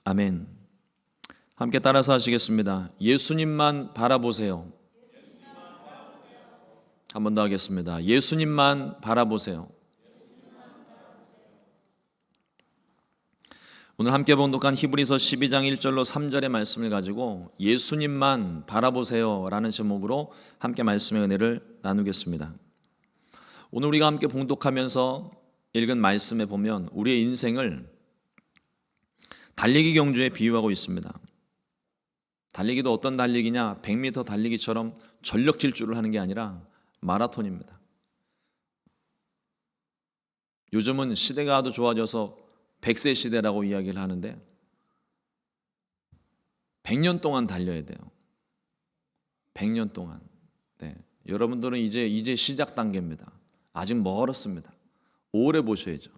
아멘. 함께 따라서 하시겠습니다. 예수님만 바라보세요. 한 번 더 하겠습니다. 예수님만 바라보세요. 오늘 함께 봉독한 히브리서 12장 1절로 3절의 말씀을 가지고 예수님만 바라보세요 라는 제목으로 함께 말씀의 은혜를 나누겠습니다. 오늘 우리가 함께 봉독하면서 읽은 말씀에 보면 우리의 인생을 달리기 경주에 비유하고 있습니다. 달리기도 어떤 달리기냐? 100m 달리기처럼 전력 질주를 하는 게 아니라 마라톤입니다. 요즘은 시대가 아주 좋아져서 100세 시대라고 이야기를 하는데 100년 동안 달려야 돼요. 100년 동안. 네. 여러분들은 이제 시작 단계입니다. 아직 멀었습니다. 오래 보셔야죠.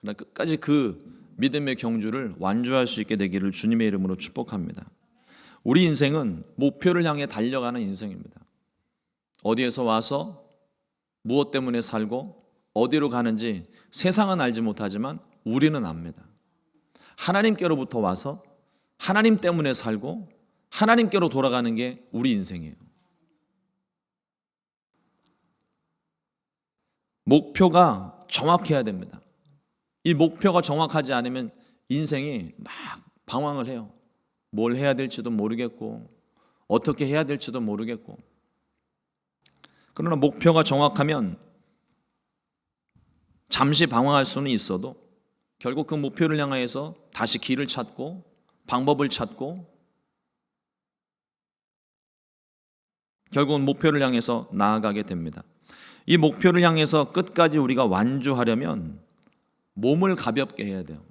그러나 끝까지 그 믿음의 경주를 완주할 수 있게 되기를 주님의 이름으로 축복합니다. 우리 인생은 목표를 향해 달려가는 인생입니다. 어디에서 와서 무엇 때문에 살고 어디로 가는지 세상은 알지 못하지만 우리는 압니다. 하나님께로부터 와서 하나님 때문에 살고 하나님께로 돌아가는 게 우리 인생이에요. 목표가 정확해야 됩니다. 이 목표가 정확하지 않으면 인생이 막 방황을 해요. 뭘 해야 될지도 모르겠고 어떻게 해야 될지도 모르겠고. 그러나 목표가 정확하면 잠시 방황할 수는 있어도 결국 그 목표를 향하여서 다시 길을 찾고 방법을 찾고 결국은 목표를 향해서 나아가게 됩니다. 이 목표를 향해서 끝까지 우리가 완주하려면 몸을 가볍게 해야 돼요.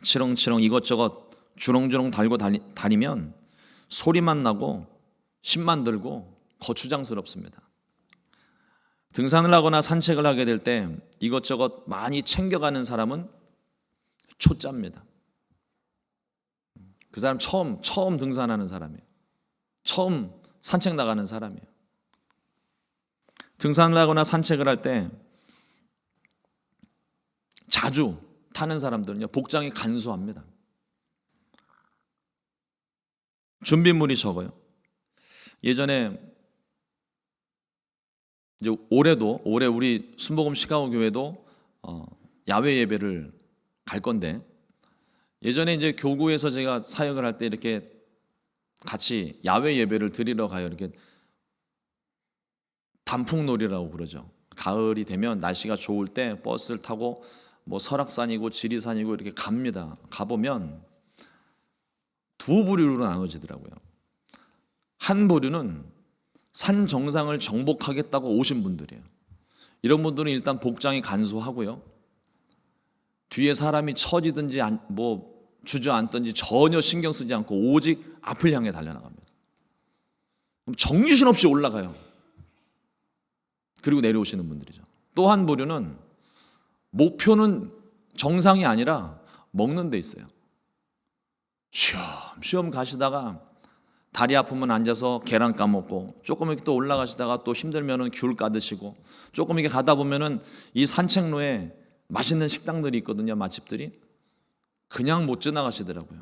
치렁치렁 이것저것 주렁주렁 달고 다니면 소리만 나고 힘만 들고 거추장스럽습니다. 등산을 하거나 산책을 하게 될 때 이것저것 많이 챙겨가는 사람은 초짜입니다. 그 사람 처음 등산하는 사람이에요. 처음 산책 나가는 사람이에요. 등산을 하거나 산책을 할 때 자주 타는 사람들은요, 복장이 간소합니다. 준비물이 적어요. 예전에 이제 올해 우리 순복음 시카고 교회도 야외 예배를 갈 건데 예전에 이제 교구에서 제가 사역을 할 때 이렇게 같이 야외 예배를 드리러 가요. 이렇게 단풍놀이라고 그러죠. 가을이 되면 날씨가 좋을 때 버스를 타고 뭐 설악산이고 지리산이고 이렇게 갑니다. 가보면 두 부류로 나눠지더라고요. 한 부류는 산 정상을 정복하겠다고 오신 분들이에요. 이런 분들은 일단 복장이 간소하고요. 뒤에 사람이 처지든지 뭐 주저앉든지 전혀 신경 쓰지 않고 오직 앞을 향해 달려나갑니다. 그럼 정신없이 올라가요. 그리고 내려오시는 분들이죠. 또 한 부류는 목표는 정상이 아니라 먹는 데 있어요. 쉬엄쉬엄 가시다가 다리 아프면 앉아서 계란 까먹고 조금 이렇게 또 올라가시다가 또 힘들면은 귤 까드시고 조금 이렇게 가다 보면은 이 산책로에 맛있는 식당들이 있거든요. 맛집들이. 그냥 못 지나가시더라고요.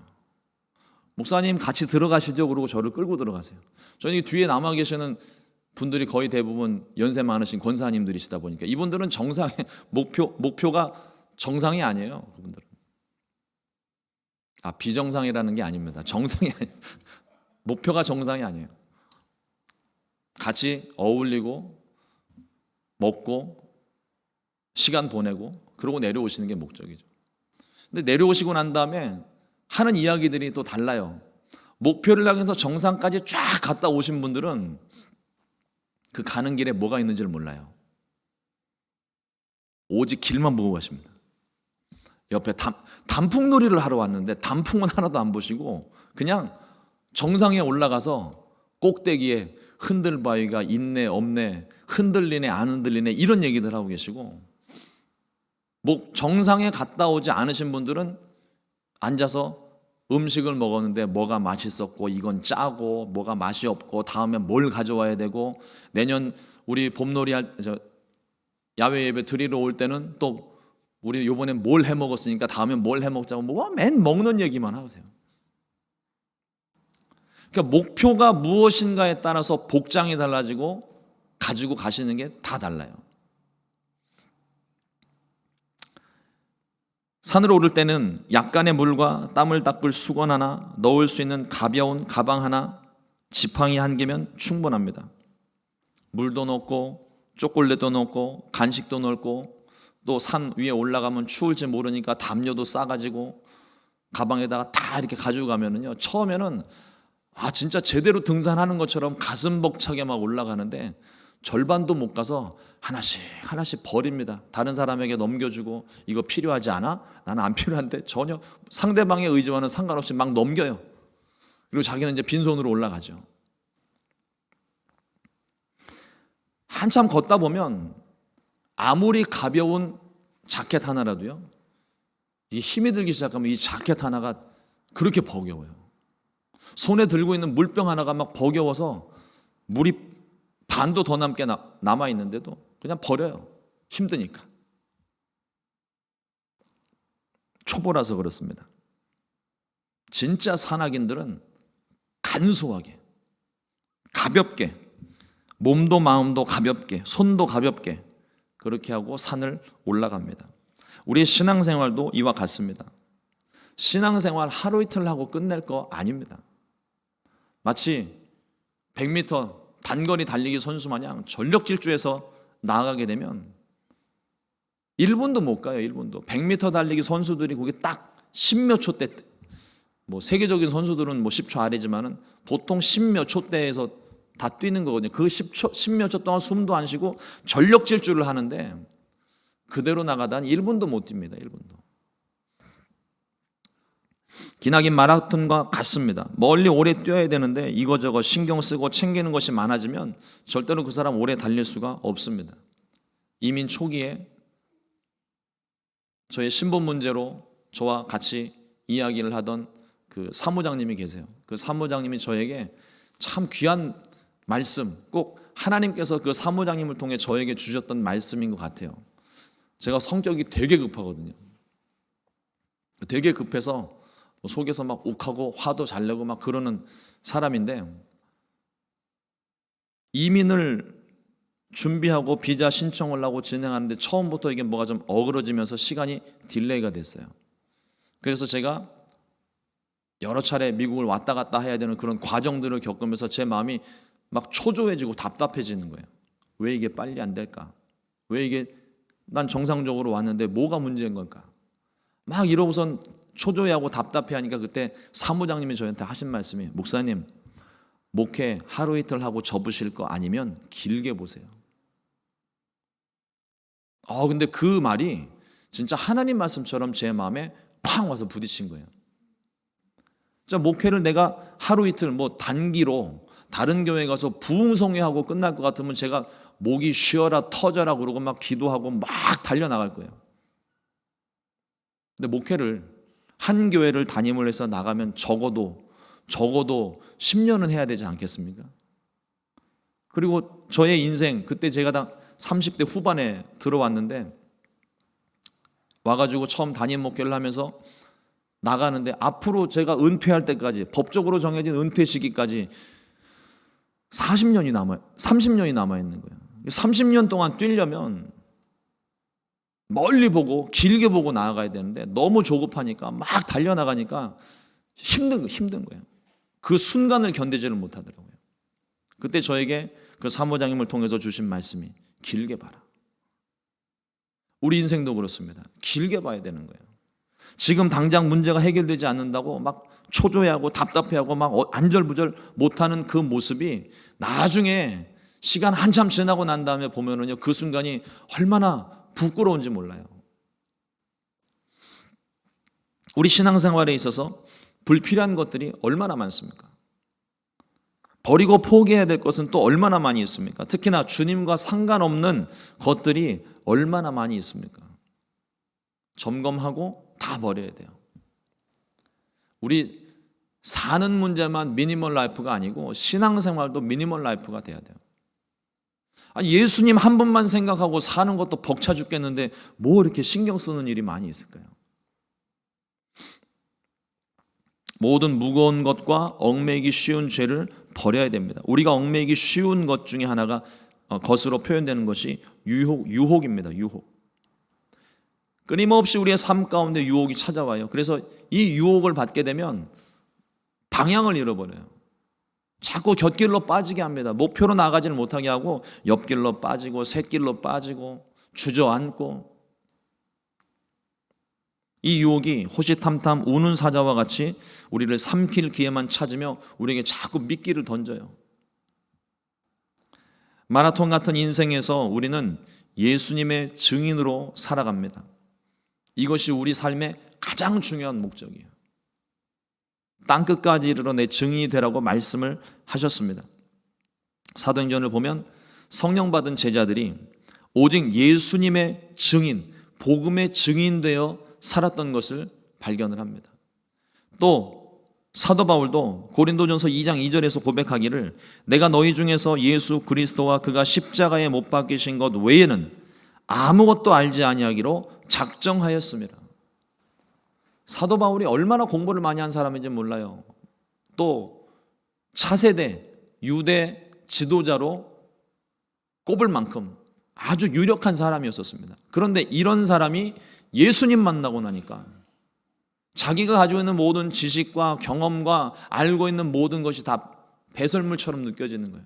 목사님 같이 들어가시죠. 그러고 저를 끌고 들어가세요. 저는 뒤에 남아 계시는 분들이 거의 대부분 연세 많으신 권사님들이시다 보니까 이분들은 정상의 목표가 정상이 아니에요. 그분들은. 비정상이라는 게 아닙니다. 정상이 아니에요. 목표가 정상이 아니에요. 같이 어울리고 먹고 시간 보내고 그러고 내려오시는 게 목적이죠. 근데 내려오시고 난 다음에 하는 이야기들이 또 달라요. 목표를 향해서 정상까지 쫙 갔다 오신 분들은 그 가는 길에 뭐가 있는지를 몰라요. 오직 길만 보고 가십니다. 옆에 단풍놀이를 하러 왔는데 단풍은 하나도 안 보시고 그냥 정상에 올라가서 꼭대기에 흔들바위가 있네 없네 흔들리네 안 흔들리네 이런 얘기들 하고 계시고 뭐 정상에 갔다 오지 않으신 분들은 앉아서 음식을 먹었는데 뭐가 맛있었고 이건 짜고 뭐가 맛이 없고 다음에 뭘 가져와야 되고 내년 우리 봄놀이 야외 예배 드리러 올 때는 또 우리 요번에 뭘 해 먹었으니까 다음에 뭘 해 먹자고 맨 먹는 얘기만 하세요. 그러니까 목표가 무엇인가에 따라서 복장이 달라지고 가지고 가시는 게 다 달라요. 산을 오를 때는 약간의 물과 땀을 닦을 수건 하나, 넣을 수 있는 가벼운 가방 하나, 지팡이 한 개면 충분합니다. 물도 넣고 초콜릿도 넣고 간식도 넣고 또 산 위에 올라가면 추울지 모르니까 담요도 싸가지고 가방에다가 다 이렇게 가지고 가면은요, 처음에는 진짜 제대로 등산하는 것처럼 가슴 벅차게 막 올라가는데 절반도 못 가서 하나씩 하나씩 버립니다. 다른 사람에게 넘겨주고 이거 필요하지 않아? 나는 안 필요한데. 전혀 상대방의 의지와는 상관없이 막 넘겨요. 그리고 자기는 이제 빈손으로 올라가죠. 한참 걷다 보면 아무리 가벼운 자켓 하나라도요, 이 힘이 들기 시작하면 이 자켓 하나가 그렇게 버거워요. 손에 들고 있는 물병 하나가 막 버거워서 물이 반도 더 남게 남아 있는데도 그냥 버려요. 힘드니까. 초보라서 그렇습니다. 진짜 산악인들은 간소하게, 가볍게, 몸도 마음도 가볍게, 손도 가볍게 그렇게 하고 산을 올라갑니다. 우리의 신앙생활도 이와 같습니다. 신앙생활 하루 이틀 하고 끝낼 거 아닙니다. 마치 100m 단거리 달리기 선수 마냥 전력 질주해서 나아가게 되면 1분도 못 가요. 1분도. 100m 달리기 선수들이 거기 딱 10몇 초 대, 세계적인 선수들은 10초 아래지만은 보통 10몇 초 대에서 다 뛰는 거거든요. 그 10몇 초 동안 숨도 안 쉬고 전력 질주를 하는데 그대로 나가다 1분도 못 뜁니다. 1분도. 기나긴 마라톤과 같습니다. 멀리 오래 뛰어야 되는데 이거저거 신경 쓰고 챙기는 것이 많아지면 절대로 그 사람 오래 달릴 수가 없습니다. 이민 초기에 저의 신분 문제로 저와 같이 이야기를 하던 그 사무장님이 계세요. 그 사무장님이 저에게 참 귀한 말씀, 꼭 하나님께서 그 사무장님을 통해 저에게 주셨던 말씀인 것 같아요. 제가 성격이 되게 급하거든요. 되게 급해서 속에서 막 욱하고 화도 잘 내고 막 그러는 사람인데, 이민을 준비하고 비자 신청을 하고 진행하는데 처음부터 이게 뭐가 좀 어그러지면서 시간이 딜레이가 됐어요. 그래서 제가 여러 차례 미국을 왔다 갔다 해야 되는 그런 과정들을 겪으면서 제 마음이 막 초조해지고 답답해지는 거예요. 왜 이게 빨리 안 될까? 왜 이게 난 정상적으로 왔는데 뭐가 문제인 걸까? 막 이러고선 초조해하고 답답해하니까 그때 사무장님이 저한테 하신 말씀이, 목사님, 목회 하루 이틀 하고 접으실 거 아니면 길게 보세요. 근데 그 말이 진짜 하나님 말씀처럼 제 마음에 팡 와서 부딪힌 거예요. 목회를 내가 하루 이틀 단기로 다른 교회 가서 부흥성회하고 끝날 것 같으면 제가 목이 쉬어라 터져라 그러고 막 기도하고 막 달려나갈 거예요. 근데 목회를 한 교회를 담임을 해서 나가면 적어도 10년은 해야 되지 않겠습니까? 그리고 저의 인생, 그때 제가 다 30대 후반에 들어왔는데 와가지고 처음 담임 목회를 하면서 나가는데 앞으로 제가 은퇴할 때까지, 법적으로 정해진 은퇴 시기까지 30년이 남아있는 거예요. 30년 동안 뛰려면 멀리 보고 길게 보고 나아가야 되는데 너무 조급하니까 막 달려나가니까 힘든 거예요. 그 순간을 견디지를 못하더라고요. 그때 저에게 그 사무장님을 통해서 주신 말씀이, 길게 봐라. 우리 인생도 그렇습니다. 길게 봐야 되는 거예요. 지금 당장 문제가 해결되지 않는다고 막 초조해하고 답답해하고 막 안절부절 못하는 그 모습이 나중에 시간 한참 지나고 난 다음에 보면은요, 그 순간이 얼마나 부끄러운지 몰라요. 우리 신앙생활에 있어서 불필요한 것들이 얼마나 많습니까? 버리고 포기해야 될 것은 또 얼마나 많이 있습니까? 특히나 주님과 상관없는 것들이 얼마나 많이 있습니까? 점검하고 다 버려야 돼요. 우리 사는 문제만 미니멀 라이프가 아니고 신앙생활도 미니멀 라이프가 돼야 돼요. 아니, 예수님 한 분만 생각하고 사는 것도 벅차 죽겠는데 뭐 이렇게 신경 쓰는 일이 많이 있을까요? 모든 무거운 것과 얽매이기 쉬운 죄를 버려야 됩니다. 우리가 얽매이기 쉬운 것 중에 하나가 것으로 표현되는 것이 유혹입니다. 유혹. 끊임없이 우리의 삶 가운데 유혹이 찾아와요. 그래서 이 유혹을 받게 되면 방향을 잃어버려요. 자꾸 곁길로 빠지게 합니다. 목표로 나가지는 못하게 하고 옆길로 빠지고 샛길로 빠지고 주저앉고, 이 유혹이 호시탐탐 우는 사자와 같이 우리를 삼킬 기회만 찾으며 우리에게 자꾸 미끼를 던져요. 마라톤 같은 인생에서 우리는 예수님의 증인으로 살아갑니다. 이것이 우리 삶의 가장 중요한 목적이에요. 땅끝까지 이르러 내 증인이 되라고 말씀을 하셨습니다. 사도행전을 보면 성령 받은 제자들이 오직 예수님의 증인, 복음의 증인되어 살았던 것을 발견을 합니다. 또 사도 바울도 고린도전서 2장 2절에서 고백하기를 내가 너희 중에서 예수 그리스도와 그가 십자가에 못 박히신 것 외에는 아무것도 알지 아니하기로 작정하였습니다. 사도 바울이 얼마나 공부를 많이 한 사람인지 몰라요. 또 차세대 유대 지도자로 꼽을 만큼 아주 유력한 사람이었습니다. 그런데 이런 사람이 예수님 만나고 나니까 자기가 가지고 있는 모든 지식과 경험과 알고 있는 모든 것이 다 배설물처럼 느껴지는 거예요.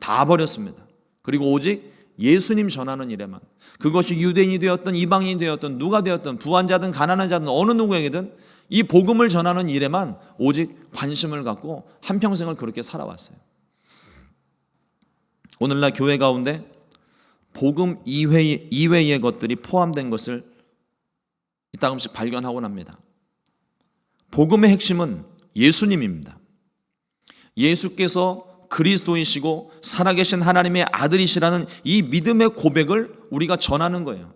다 버렸습니다. 그리고 오직 예수님 전하는 일에만, 그것이 유대인이 되었든 이방인이 되었든 누가 되었든 부한 자든 가난한 자든 어느 누구에게든 이 복음을 전하는 일에만 오직 관심을 갖고 한평생을 그렇게 살아왔어요. 오늘날 교회 가운데 복음 이외의 것들이 포함된 것을 이따금씩 발견하곤 합니다. 복음의 핵심은 예수님입니다. 예수께서 그리스도이시고 살아계신 하나님의 아들이시라는 이 믿음의 고백을 우리가 전하는 거예요.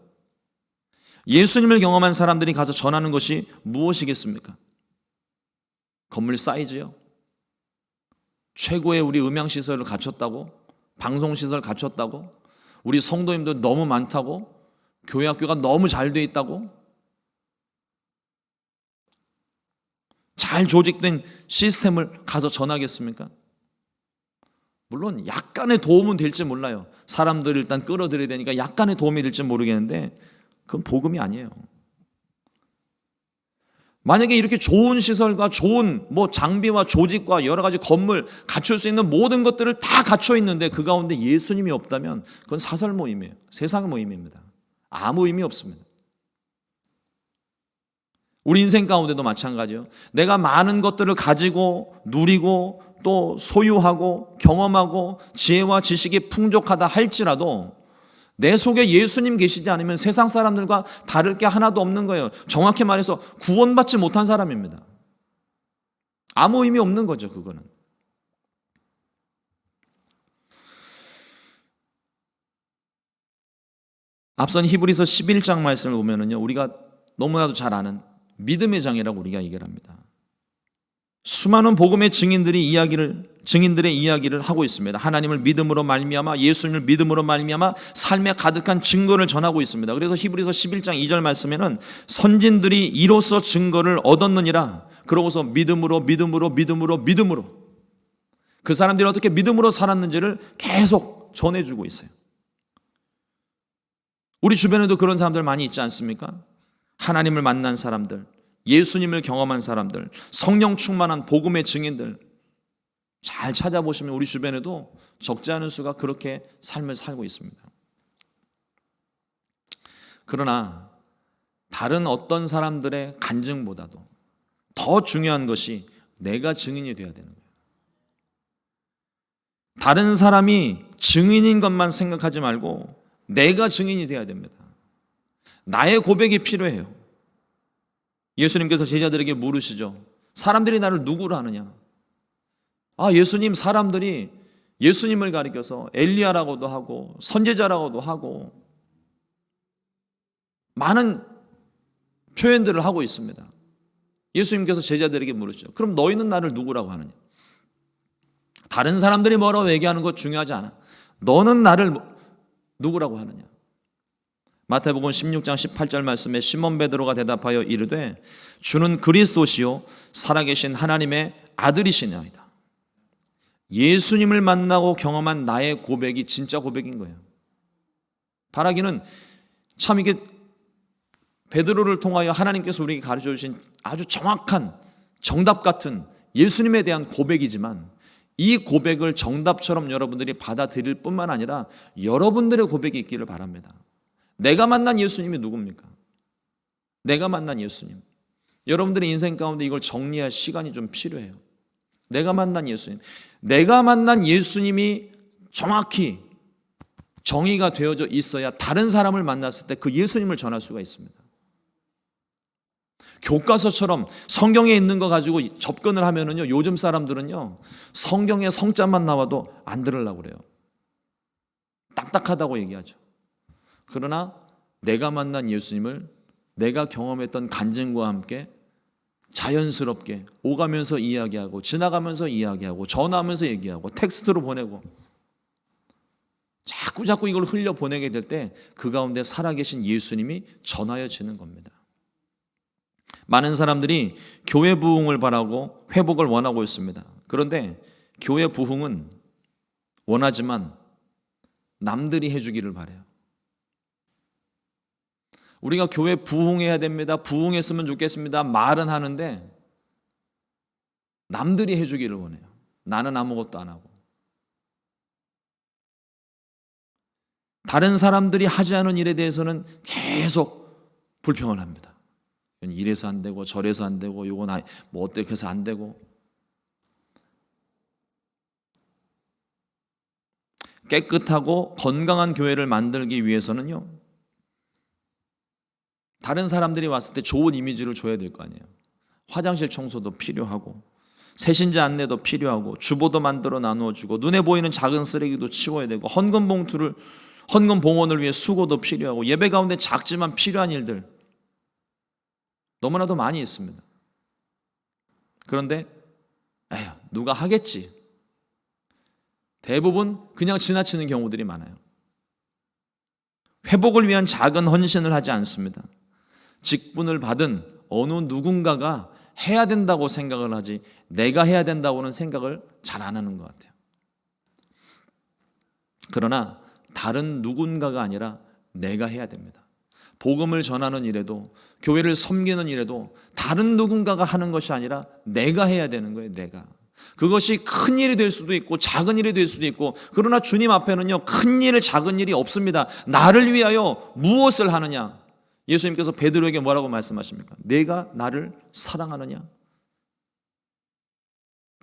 예수님을 경험한 사람들이 가서 전하는 것이 무엇이겠습니까? 건물 사이즈요? 최고의 우리 음향시설을 갖췄다고? 방송시설 갖췄다고? 우리 성도님들 너무 많다고? 교회 학교가 너무 잘 돼 있다고? 잘 조직된 시스템을 가서 전하겠습니까? 물론 약간의 도움은 될지 몰라요. 사람들을 일단 끌어들여야 되니까 약간의 도움이 될지 모르겠는데 그건 복음이 아니에요. 만약에 이렇게 좋은 시설과 좋은 장비와 조직과 여러 가지 건물 갖출 수 있는 모든 것들을 다 갖춰 있는데 그 가운데 예수님이 없다면 그건 사설 모임이에요. 세상 모임입니다. 아무 의미 없습니다. 우리 인생 가운데도 마찬가지예요. 내가 많은 것들을 가지고 누리고 또 소유하고 경험하고 지혜와 지식이 풍족하다 할지라도 내 속에 예수님 계시지 않으면 세상 사람들과 다를 게 하나도 없는 거예요. 정확히 말해서 구원받지 못한 사람입니다. 아무 의미 없는 거죠, 그거는. 앞선 히브리서 11장 말씀을 보면은요, 우리가 너무나도 잘 아는 믿음의 장이라고 우리가 얘기를 합니다. 수많은 복음의 증인들의 이야기를 하고 있습니다. 하나님을 믿음으로 말미암아, 예수님을 믿음으로 말미암아 삶에 가득한 증거를 전하고 있습니다. 그래서 히브리서 11장 2절 말씀에는 선진들이 이로써 증거를 얻었느니라. 그러고서 믿음으로 그 사람들이 어떻게 믿음으로 살았는지를 계속 전해주고 있어요. 우리 주변에도 그런 사람들 많이 있지 않습니까? 하나님을 만난 사람들, 예수님을 경험한 사람들, 성령 충만한 복음의 증인들 잘 찾아보시면 우리 주변에도 적지 않은 수가 그렇게 삶을 살고 있습니다. 그러나 다른 어떤 사람들의 간증보다도 더 중요한 것이 내가 증인이 되어야 되는 거예요. 다른 사람이 증인인 것만 생각하지 말고 내가 증인이 되어야 됩니다. 나의 고백이 필요해요. 예수님께서 제자들에게 물으시죠. 사람들이 나를 누구로 하느냐? 예수님, 사람들이 예수님을 가리켜서 엘리야라고도 하고 선지자라고도 하고 많은 표현들을 하고 있습니다. 예수님께서 제자들에게 물으시죠. 그럼 너희는 나를 누구라고 하느냐? 다른 사람들이 뭐라고 얘기하는 것 중요하지 않아. 너는 나를 누구라고 하느냐? 마태복음 16장 18절 말씀에 시몬 베드로가 대답하여 이르되 주는 그리스도시요 살아계신 하나님의 아들이시나이다. 예수님을 만나고 경험한 나의 고백이 진짜 고백인 거예요. 바라기는 참 이게 베드로를 통하여 하나님께서 우리에게 가르쳐 주신 아주 정확한 정답 같은 예수님에 대한 고백이지만, 이 고백을 정답처럼 여러분들이 받아들일 뿐만 아니라 여러분들의 고백이 있기를 바랍니다. 내가 만난 예수님이 누굽니까? 내가 만난 예수님. 여러분들의 인생 가운데 이걸 정리할 시간이 좀 필요해요. 내가 만난 예수님. 내가 만난 예수님이 정확히 정의가 되어져 있어야 다른 사람을 만났을 때 그 예수님을 전할 수가 있습니다. 교과서처럼 성경에 있는 거 가지고 접근을 하면은요, 요즘 사람들은요, 성경에 성자만 나와도 안 들으려고 그래요. 딱딱하다고 얘기하죠. 그러나 내가 만난 예수님을 내가 경험했던 간증과 함께 자연스럽게 오가면서 이야기하고, 지나가면서 이야기하고, 전화하면서 얘기하고, 텍스트로 보내고, 자꾸 이걸 흘려 보내게 될 때 그 가운데 살아계신 예수님이 전하여지는 겁니다. 많은 사람들이 교회 부흥을 바라고 회복을 원하고 있습니다. 그런데 교회 부흥은 원하지만 남들이 해주기를 바라요. 우리가 교회 부흥해야 됩니다, 부흥했으면 좋겠습니다 말은 하는데 남들이 해주기를 원해요. 나는 아무것도 안 하고. 다른 사람들이 하지 않은 일에 대해서는 계속 불평을 합니다. 이래서 안 되고 저래서 안 되고 이건 뭐 어떻게 해서 안 되고. 깨끗하고 건강한 교회를 만들기 위해서는요, 다른 사람들이 왔을 때 좋은 이미지를 줘야 될 거 아니에요. 화장실 청소도 필요하고, 새신자 안내도 필요하고, 주보도 만들어 나누어주고, 눈에 보이는 작은 쓰레기도 치워야 되고, 헌금 봉헌을 위해 수고도 필요하고, 예배 가운데 작지만 필요한 일들 너무나도 많이 있습니다. 그런데 에휴, 누가 하겠지. 대부분 그냥 지나치는 경우들이 많아요. 회복을 위한 작은 헌신을 하지 않습니다. 직분을 받은 어느 누군가가 해야 된다고 생각을 하지, 내가 해야 된다고는 생각을 잘 안 하는 것 같아요. 그러나 다른 누군가가 아니라 내가 해야 됩니다. 복음을 전하는 일에도, 교회를 섬기는 일에도 다른 누군가가 하는 것이 아니라 내가 해야 되는 거예요. 내가. 그것이 큰 일이 될 수도 있고 작은 일이 될 수도 있고, 그러나 주님 앞에는요, 큰 일, 작은 일이 없습니다. 나를 위하여 무엇을 하느냐? 예수님께서 베드로에게 뭐라고 말씀하십니까? 내가 나를 사랑하느냐?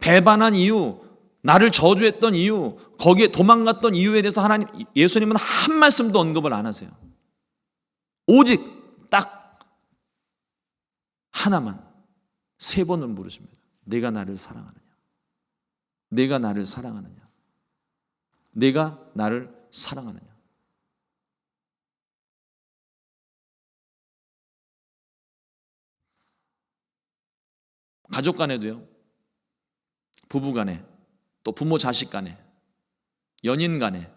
배반한 이유, 나를 저주했던 이유, 거기에 도망갔던 이유에 대해서 예수님은 한 말씀도 언급을 안 하세요. 오직 딱 하나만 3번을 물으십니다. 내가 나를 사랑하느냐? 내가 나를 사랑하느냐? 내가 나를 사랑하느냐? 가족 간에도요, 부부 간에, 또 부모 자식 간에, 연인 간에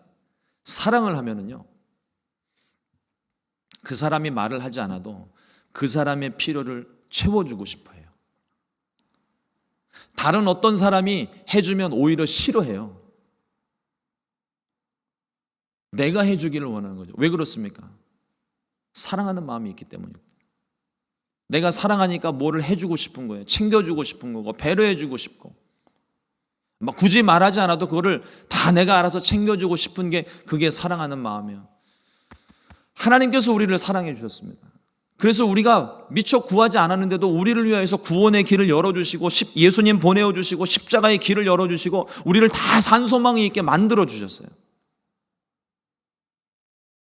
사랑을 하면은요, 그 사람이 말을 하지 않아도 그 사람의 필요를 채워주고 싶어 해요. 다른 어떤 사람이 해주면 오히려 싫어해요. 내가 해주기를 원하는 거죠. 왜 그렇습니까? 사랑하는 마음이 있기 때문이고, 내가 사랑하니까 뭐를 해주고 싶은 거예요. 챙겨주고 싶은 거고, 배려해주고 싶고, 막 굳이 말하지 않아도 그거를 다 내가 알아서 챙겨주고 싶은 게, 그게 사랑하는 마음이에요. 하나님께서 우리를 사랑해 주셨습니다. 그래서 우리가 미처 구하지 않았는데도 우리를 위하여서 구원의 길을 열어주시고, 예수님 보내어주시고, 십자가의 길을 열어주시고, 우리를 다 산소망이 있게 만들어 주셨어요.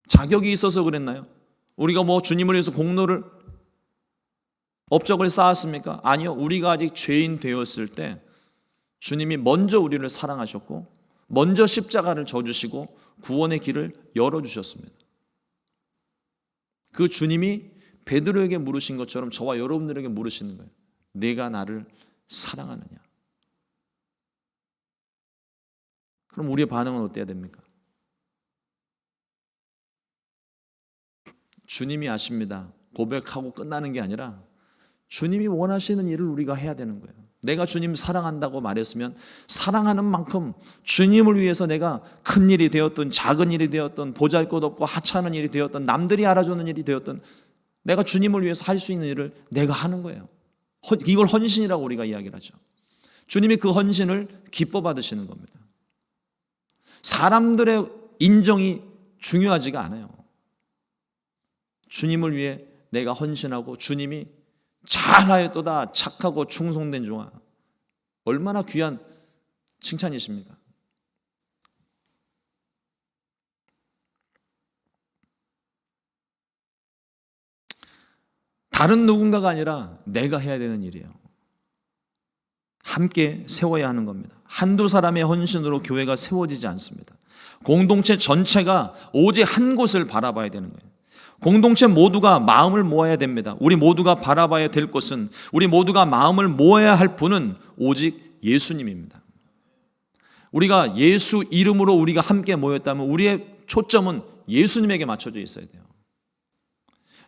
자격이 있어서 그랬나요? 우리가 뭐 주님을 위해서 업적을 쌓았습니까? 아니요. 우리가 아직 죄인 되었을 때 주님이 먼저 우리를 사랑하셨고, 먼저 십자가를 져주시고 구원의 길을 열어주셨습니다. 그 주님이 베드로에게 물으신 것처럼 저와 여러분들에게 물으시는 거예요. 내가 나를 사랑하느냐? 그럼 우리의 반응은 어때야 됩니까? 주님이 아십니다. 고백하고 끝나는 게 아니라 주님이 원하시는 일을 우리가 해야 되는 거예요. 내가 주님 사랑한다고 말했으면 사랑하는 만큼 주님을 위해서 내가 큰 일이 되었든 작은 일이 되었든 보잘것없고 하찮은 일이 되었든 남들이 알아주는 일이 되었든 내가 주님을 위해서 할 수 있는 일을 내가 하는 거예요. 이걸 헌신이라고 우리가 이야기를 하죠. 주님이 그 헌신을 기뻐 받으시는 겁니다. 사람들의 인정이 중요하지가 않아요. 주님을 위해 내가 헌신하고 주님이 잘하였도다 착하고 충성된 종아, 얼마나 귀한 칭찬이십니까? 다른 누군가가 아니라 내가 해야 되는 일이에요. 함께 세워야 하는 겁니다. 한두 사람의 헌신으로 교회가 세워지지 않습니다. 공동체 전체가 오직 한 곳을 바라봐야 되는 거예요. 공동체 모두가 마음을 모아야 됩니다. 우리 모두가 바라봐야 될 것은, 우리 모두가 마음을 모아야 할 분은 오직 예수님입니다. 우리가 예수 이름으로 우리가 함께 모였다면 우리의 초점은 예수님에게 맞춰져 있어야 돼요.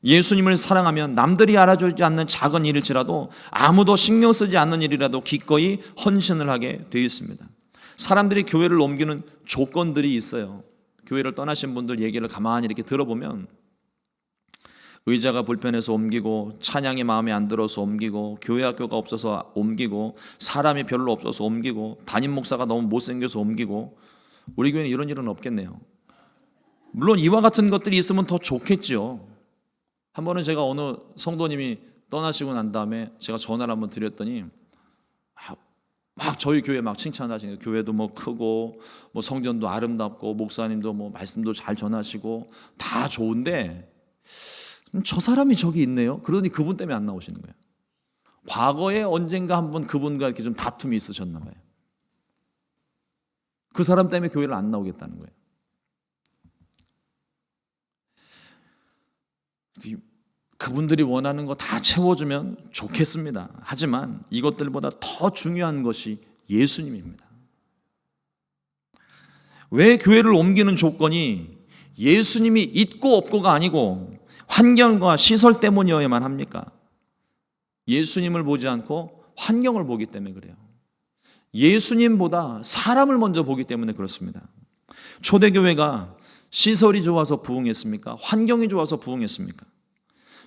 예수님을 사랑하면 남들이 알아주지 않는 작은 일일지라도, 아무도 신경 쓰지 않는 일이라도 기꺼이 헌신을 하게 되어 있습니다. 사람들이 교회를 옮기는 조건들이 있어요. 교회를 떠나신 분들 얘기를 가만히 이렇게 들어보면 의자가 불편해서 옮기고, 찬양이 마음에 안 들어서 옮기고, 교회 학교가 없어서 옮기고, 사람이 별로 없어서 옮기고, 담임 목사가 너무 못생겨서 옮기고. 우리 교회는 이런 일은 없겠네요. 물론 이와 같은 것들이 있으면 더 좋겠죠. 한 번은 제가 어느 성도님이 떠나시고 난 다음에 제가 전화를 한번 드렸더니 막 저희 교회 막 칭찬하시는 거예요. 교회도 뭐 크고 뭐 성전도 아름답고 목사님도 뭐 말씀도 잘 전하시고 다 좋은데 저 사람이 저기 있네요. 그러더니 그분 때문에 안 나오시는 거예요. 과거에 언젠가 한번 그분과 이렇게 좀 다툼이 있으셨나 봐요. 그 사람 때문에 교회를 안 나오겠다는 거예요. 그분들이 원하는 거 다 채워주면 좋겠습니다. 하지만 이것들보다 더 중요한 것이 예수님입니다. 왜 교회를 옮기는 조건이 예수님이 있고 없고가 아니고 환경과 시설 때문이어야만 합니까? 예수님을 보지 않고 환경을 보기 때문에 그래요. 예수님보다 사람을 먼저 보기 때문에 그렇습니다. 초대교회가 시설이 좋아서 부흥했습니까? 환경이 좋아서 부흥했습니까?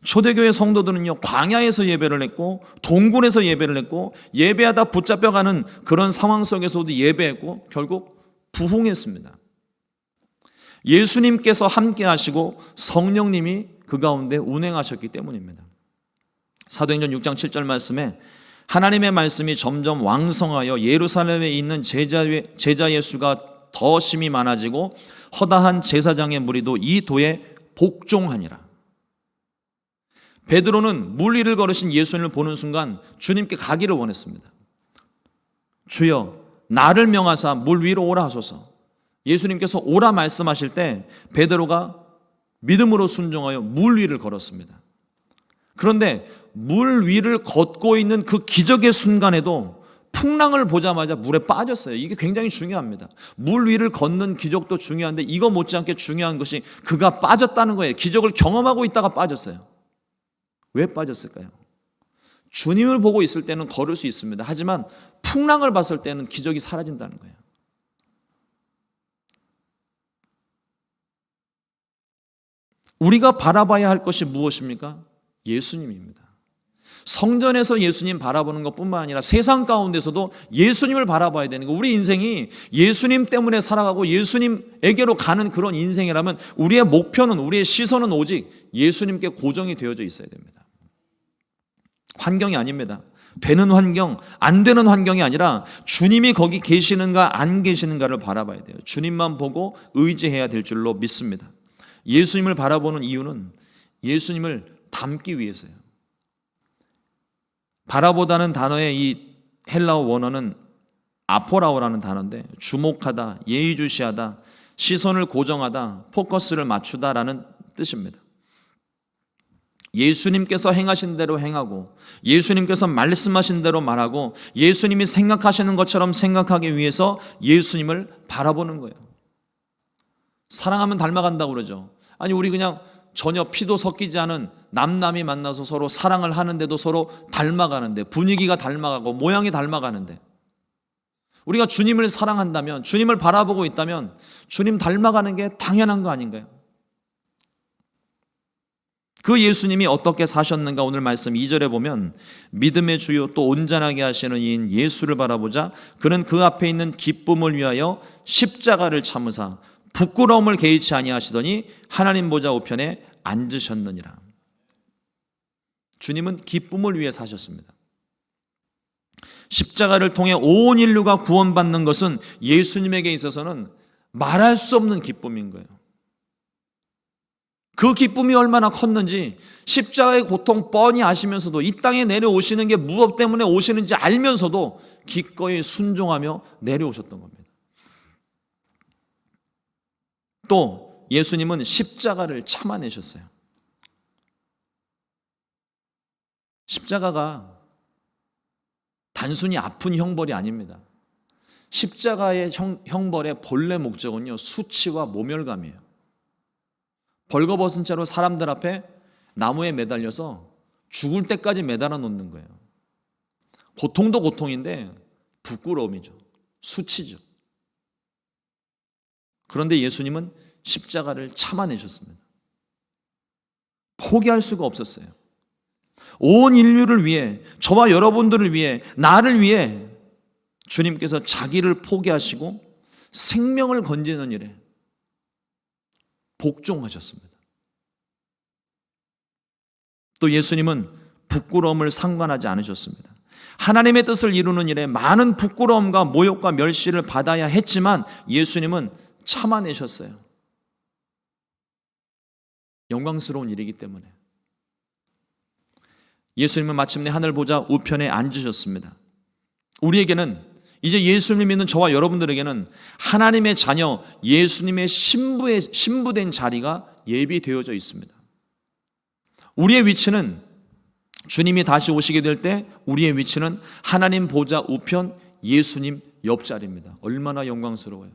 초대교회 성도들은요, 광야에서 예배를 했고 동굴에서 예배를 했고 예배하다 붙잡혀가는 그런 상황 속에서도 예배했고 결국 부흥했습니다. 예수님께서 함께 하시고 성령님이 그 가운데 운행하셨기 때문입니다. 사도행전 6장 7절 말씀에 하나님의 말씀이 점점 왕성하여 예루살렘에 있는 제자의 수가 더 심히 많아지고 허다한 제사장의 무리도 이 도에 복종하니라. 베드로는 물 위를 걸으신 예수님을 보는 순간 주님께 가기를 원했습니다. 주여 나를 명하사 물 위로 오라 하소서. 예수님께서 오라 말씀하실 때 베드로가 믿음으로 순종하여 물 위를 걸었습니다. 그런데 물 위를 걷고 있는 그 기적의 순간에도 풍랑을 보자마자 물에 빠졌어요. 이게 굉장히 중요합니다. 물 위를 걷는 기적도 중요한데 이거 못지않게 중요한 것이 그가 빠졌다는 거예요. 기적을 경험하고 있다가 빠졌어요. 왜 빠졌을까요? 주님을 보고 있을 때는 걸을 수 있습니다. 하지만 풍랑을 봤을 때는 기적이 사라진다는 거예요. 우리가 바라봐야 할 것이 무엇입니까? 예수님입니다. 성전에서 예수님 바라보는 것뿐만 아니라 세상 가운데서도 예수님을 바라봐야 되는 거. 우리 인생이 예수님 때문에 살아가고 예수님에게로 가는 그런 인생이라면 우리의 목표는, 우리의 시선은 오직 예수님께 고정이 되어져 있어야 됩니다. 환경이 아닙니다. 되는 환경, 안 되는 환경이 아니라 주님이 거기 계시는가 안 계시는가를 바라봐야 돼요. 주님만 보고 의지해야 될 줄로 믿습니다. 예수님을 바라보는 이유는 예수님을 닮기 위해서예요. 바라보다는 단어의 이 헬라어 원어는 아포라오라는 단어인데 주목하다, 예의주시하다, 시선을 고정하다, 포커스를 맞추다라는 뜻입니다. 예수님께서 행하신 대로 행하고 예수님께서 말씀하신 대로 말하고 예수님이 생각하시는 것처럼 생각하기 위해서 예수님을 바라보는 거예요. 사랑하면 닮아간다고 그러죠. 아니 우리 그냥 전혀 피도 섞이지 않은 남남이 만나서 서로 사랑을 하는데도 서로 닮아가는데, 분위기가 닮아가고 모양이 닮아가는데, 우리가 주님을 사랑한다면, 주님을 바라보고 있다면 주님 닮아가는 게 당연한 거 아닌가요? 그 예수님이 어떻게 사셨는가 오늘 말씀 2절에 보면, 믿음의 주요 또 온전하게 하시는 이인 예수를 바라보자 그는 그 앞에 있는 기쁨을 위하여 십자가를 참으사 부끄러움을 개의치 아니하시더니 하나님 보좌 우편에 앉으셨느니라. 주님은 기쁨을 위해 사셨습니다. 십자가를 통해 온 인류가 구원받는 것은 예수님에게 있어서는 말할 수 없는 기쁨인 거예요. 그 기쁨이 얼마나 컸는지 십자가의 고통 뻔히 아시면서도, 이 땅에 내려오시는 게 무엇 때문에 오시는지 알면서도 기꺼이 순종하며 내려오셨던 겁니다. 또 예수님은 십자가를 참아내셨어요. 십자가가 단순히 아픈 형벌이 아닙니다. 십자가의 형벌의 본래 목적은요, 수치와 모멸감이에요. 벌거벗은 채로 사람들 앞에 나무에 매달려서 죽을 때까지 매달아 놓는 거예요. 고통도 고통인데 부끄러움이죠. 수치죠. 그런데 예수님은 십자가를 참아내셨습니다. 포기할 수가 없었어요. 온 인류를 위해, 저와 여러분들을 위해, 나를 위해 주님께서 자기를 포기하시고 생명을 건지는 일에 복종하셨습니다. 또 예수님은 부끄러움을 상관하지 않으셨습니다. 하나님의 뜻을 이루는 일에 많은 부끄러움과 모욕과 멸시를 받아야 했지만 예수님은 참아내셨어요. 영광스러운 일이기 때문에. 예수님은 마침내 하늘 보좌 우편에 앉으셨습니다. 우리에게는, 이제 예수님 믿는 저와 여러분들에게는 하나님의 자녀, 예수님의 신부된 자리가 예비되어져 있습니다. 우리의 위치는, 주님이 다시 오시게 될 때 우리의 위치는 하나님 보좌 우편 예수님 옆자리입니다. 얼마나 영광스러워요.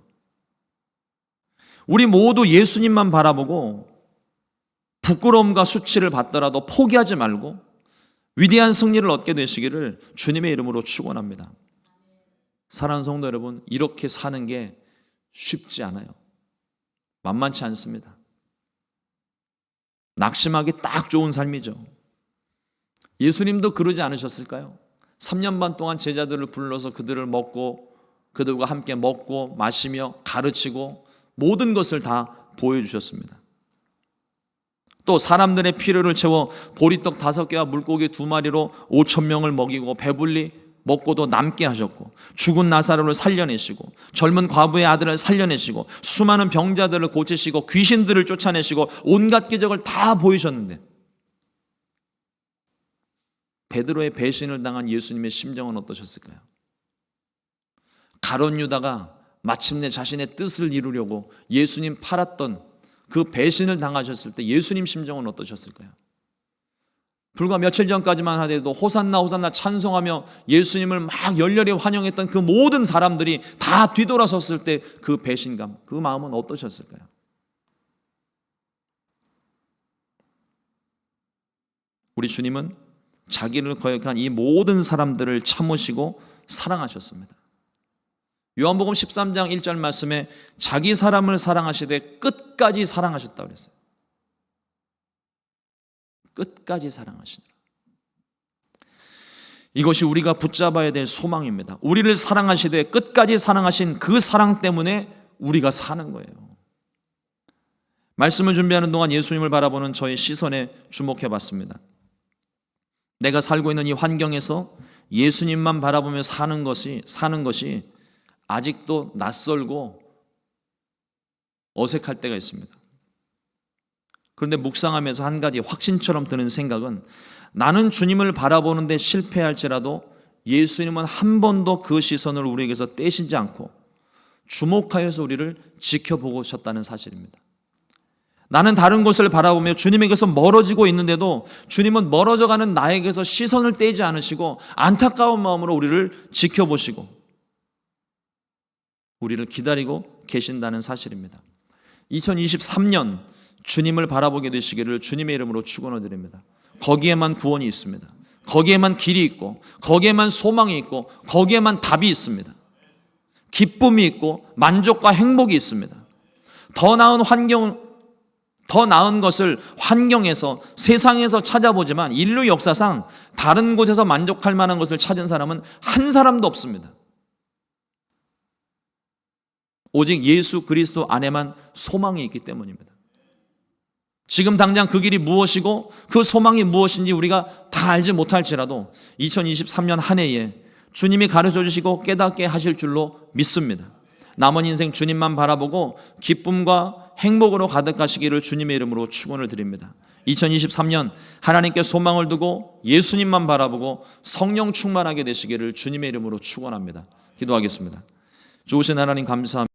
우리 모두 예수님만 바라보고 부끄러움과 수치를 받더라도 포기하지 말고 위대한 승리를 얻게 되시기를 주님의 이름으로 축원합니다. 사랑하는 성도 여러분, 이렇게 사는 게 쉽지 않아요. 만만치 않습니다. 낙심하기 딱 좋은 삶이죠. 예수님도 그러지 않으셨을까요? 3년 반 동안 제자들을 불러서 그들과 함께 먹고 마시며 가르치고 모든 것을 다 보여주셨습니다. 또 사람들의 필요를 채워 보리떡 5개와 물고기 2마리로 5,000명을 먹이고 배불리 먹고도 남게 하셨고, 죽은 나사로를 살려내시고, 젊은 과부의 아들을 살려내시고, 수많은 병자들을 고치시고, 귀신들을 쫓아내시고, 온갖 기적을 다 보이셨는데 베드로의 배신을 당한 예수님의 심정은 어떠셨을까요? 가룟 유다가 마침내 자신의 뜻을 이루려고 예수님 팔았던 그 배신을 당하셨을 때 예수님 심정은 어떠셨을까요? 불과 며칠 전까지만 하더라도 호산나 호산나 찬송하며 예수님을 막 열렬히 환영했던 그 모든 사람들이 다 뒤돌아섰을 때 그 배신감, 그 마음은 어떠셨을까요? 우리 주님은 자기를 거역한 이 모든 사람들을 참으시고 사랑하셨습니다. 요한복음 13장 1절 말씀에 자기 사람을 사랑하시되 끝까지 사랑하셨다고 그랬어요. 끝까지 사랑하시니라. 이것이 우리가 붙잡아야 될 소망입니다. 우리를 사랑하시되 끝까지 사랑하신 그 사랑 때문에 우리가 사는 거예요. 말씀을 준비하는 동안 예수님을 바라보는 저의 시선에 주목해 봤습니다. 내가 살고 있는 이 환경에서 예수님만 바라보며 사는 것이 아직도 낯설고 어색할 때가 있습니다. 그런데 묵상하면서 한 가지 확신처럼 드는 생각은, 나는 주님을 바라보는데 실패할지라도 예수님은 한 번도 그 시선을 우리에게서 떼시지 않고 주목하여서 우리를 지켜보고 오셨다는 사실입니다. 나는 다른 곳을 바라보며 주님에게서 멀어지고 있는데도 주님은 멀어져가는 나에게서 시선을 떼지 않으시고 안타까운 마음으로 우리를 지켜보시고 우리를 기다리고 계신다는 사실입니다. 2023년 주님을 바라보게 되시기를 주님의 이름으로 축원을 드립니다. 거기에만 구원이 있습니다. 거기에만 길이 있고, 거기에만 소망이 있고, 거기에만 답이 있습니다. 기쁨이 있고 만족과 행복이 있습니다. 더 나은 것을 환경에서, 세상에서 찾아보지만 인류 역사상 다른 곳에서 만족할 만한 것을 찾은 사람은 한 사람도 없습니다. 오직 예수 그리스도 안에만 소망이 있기 때문입니다. 지금 당장 그 길이 무엇이고 그 소망이 무엇인지 우리가 다 알지 못할지라도 2023년 한 해에 주님이 가르쳐 주시고 깨닫게 하실 줄로 믿습니다. 남은 인생 주님만 바라보고 기쁨과 행복으로 가득하시기를 주님의 이름으로 축원을 드립니다. 2023년 하나님께 소망을 두고 예수님만 바라보고 성령 충만하게 되시기를 주님의 이름으로 축원합니다. 기도하겠습니다. 좋으신 하나님 감사합니다.